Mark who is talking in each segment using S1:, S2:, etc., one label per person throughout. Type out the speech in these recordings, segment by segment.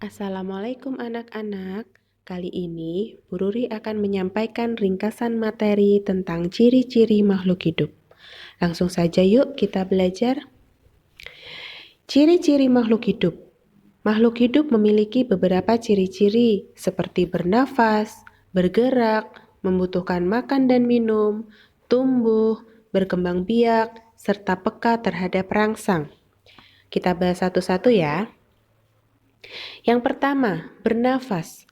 S1: Assalamualaikum anak-anak. Kali ini Bu Ruri akan menyampaikan ringkasan materi tentang ciri-ciri makhluk hidup. Langsung saja yuk kita belajar. Ciri-ciri makhluk hidup. Makhluk hidup memiliki beberapa ciri-ciri seperti bernafas, bergerak, membutuhkan makan dan minum, tumbuh, berkembang biak, serta peka terhadap rangsang. Kita bahas satu-satu ya. Yang pertama, bernafas.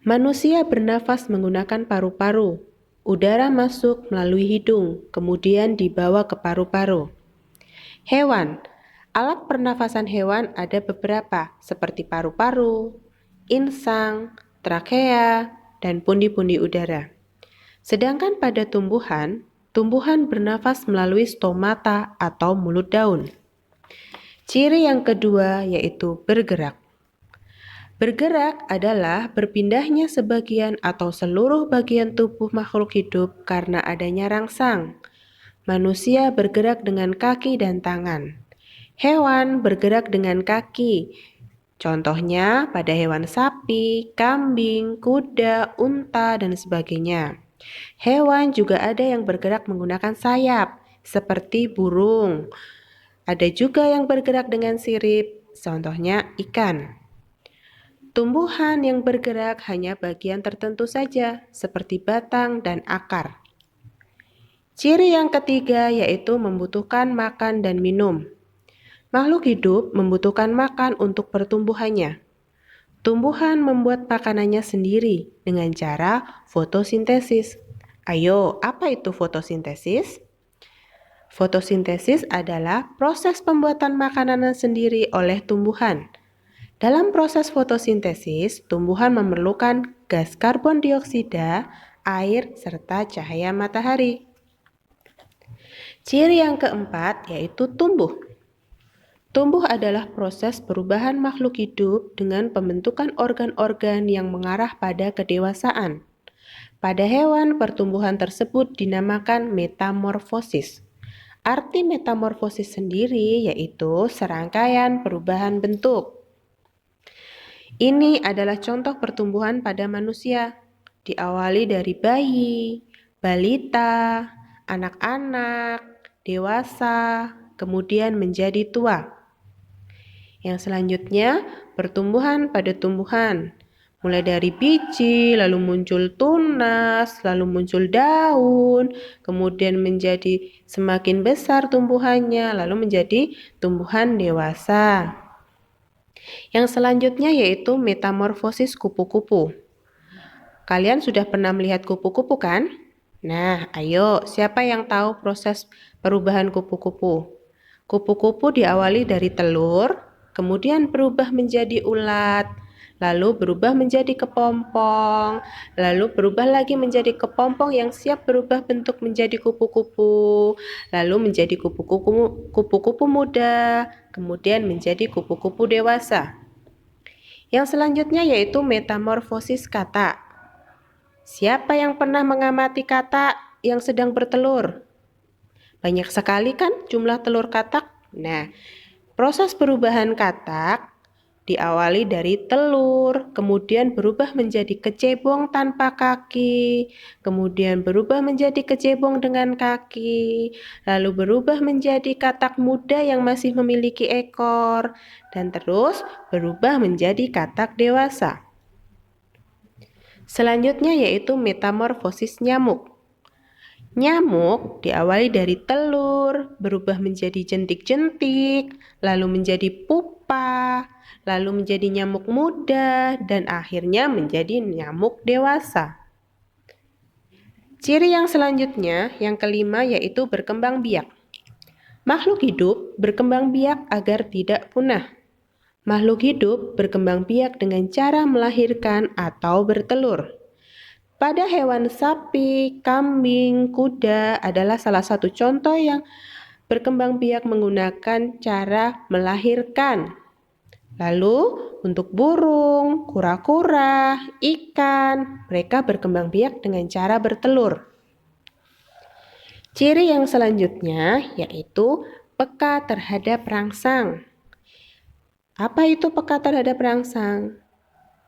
S1: Manusia bernafas menggunakan paru-paru. Udara masuk melalui hidung, kemudian dibawa ke paru-paru. Hewan. Alat pernafasan hewan ada beberapa, seperti paru-paru, insang, trakea, dan pundi-pundi udara. Sedangkan pada tumbuhan, tumbuhan bernafas melalui stomata atau mulut daun. Ciri yang kedua yaitu bergerak. Bergerak adalah berpindahnya sebagian atau seluruh bagian tubuh makhluk hidup karena adanya rangsang. Manusia bergerak dengan kaki dan tangan. Hewan bergerak dengan kaki. Contohnya pada hewan sapi, kambing, kuda, unta, dan sebagainya. Hewan juga ada yang bergerak menggunakan sayap, seperti burung. Ada juga yang bergerak dengan sirip, contohnya ikan. Tumbuhan yang bergerak hanya bagian tertentu saja, seperti batang dan akar. Ciri yang ketiga yaitu membutuhkan makan dan minum. Makhluk hidup membutuhkan makan untuk pertumbuhannya. Tumbuhan membuat makanannya sendiri dengan cara fotosintesis. Ayo, apa itu fotosintesis? Fotosintesis adalah proses pembuatan makanan sendiri oleh tumbuhan. Dalam proses fotosintesis, tumbuhan memerlukan gas karbon dioksida, air, serta cahaya matahari. Ciri yang keempat yaitu tumbuh. Tumbuh adalah proses perubahan makhluk hidup dengan pembentukan organ-organ yang mengarah pada kedewasaan. Pada hewan, pertumbuhan tersebut dinamakan metamorfosis. Arti metamorfosis sendiri yaitu serangkaian perubahan bentuk. Ini adalah contoh pertumbuhan pada manusia, diawali dari bayi, balita, anak-anak, dewasa, kemudian menjadi tua. Yang selanjutnya, pertumbuhan pada tumbuhan. Mulai dari biji, lalu muncul tunas, lalu muncul daun, kemudian menjadi semakin besar tumbuhannya, lalu menjadi tumbuhan dewasa. Yang selanjutnya yaitu metamorfosis kupu-kupu. Kalian sudah pernah melihat kupu-kupu kan? Nah, ayo, siapa yang tahu proses perubahan kupu-kupu? Kupu-kupu diawali dari telur, kemudian berubah menjadi ulat, lalu berubah menjadi kepompong, lalu berubah lagi menjadi kepompong yang siap berubah bentuk menjadi kupu-kupu, lalu menjadi kupu-kupu muda, kemudian menjadi kupu-kupu dewasa. Yang selanjutnya yaitu metamorfosis katak. Siapa yang pernah mengamati katak yang sedang bertelur? Banyak sekali kan jumlah telur katak? Nah, proses perubahan katak diawali dari telur, kemudian berubah menjadi kecebong tanpa kaki, kemudian berubah menjadi kecebong dengan kaki, lalu berubah menjadi katak muda yang masih memiliki ekor, dan terus berubah menjadi katak dewasa. Selanjutnya yaitu metamorfosis nyamuk. Nyamuk diawali dari telur, berubah menjadi jentik-jentik, lalu menjadi pupa, lalu menjadi nyamuk muda, dan akhirnya menjadi nyamuk dewasa. Ciri yang selanjutnya, yang kelima yaitu berkembang biak. Makhluk hidup berkembang biak agar tidak punah. Makhluk hidup berkembang biak dengan cara melahirkan atau bertelur. Pada hewan sapi, kambing, kuda adalah salah satu contoh yang berkembang biak menggunakan cara melahirkan. Lalu untuk burung, kura-kura, ikan, mereka berkembang biak dengan cara bertelur. Ciri yang selanjutnya yaitu peka terhadap rangsang. Apa itu peka terhadap rangsang?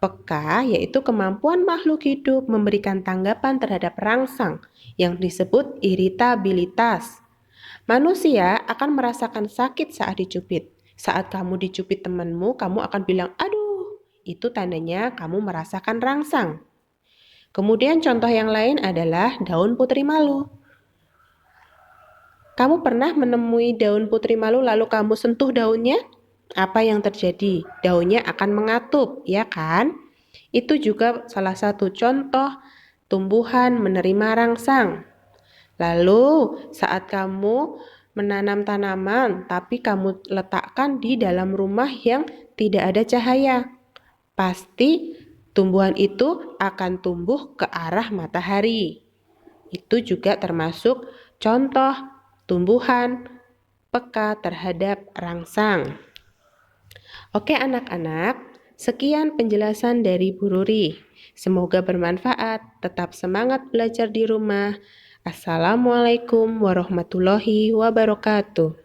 S1: Peka yaitu kemampuan makhluk hidup memberikan tanggapan terhadap rangsang yang disebut iritabilitas. Manusia akan merasakan sakit saat dicubit. Saat kamu dicubit temanmu, kamu akan bilang, "Aduh." Itu tandanya kamu merasakan rangsang. Kemudian contoh yang lain adalah daun putri malu. Kamu pernah menemui daun putri malu lalu kamu sentuh daunnya? Apa yang terjadi? Daunnya akan mengatup, ya kan? Itu juga salah satu contoh tumbuhan menerima rangsang. Lalu, saat kamu menanam tanaman, tapi kamu letakkan di dalam rumah yang tidak ada cahaya, pasti tumbuhan itu akan tumbuh ke arah matahari. Itu juga termasuk contoh tumbuhan peka terhadap rangsang. Oke anak-anak, sekian penjelasan dari Bu Ruri. Semoga bermanfaat. Tetap semangat belajar di rumah. Assalamualaikum warahmatullahi wabarakatuh.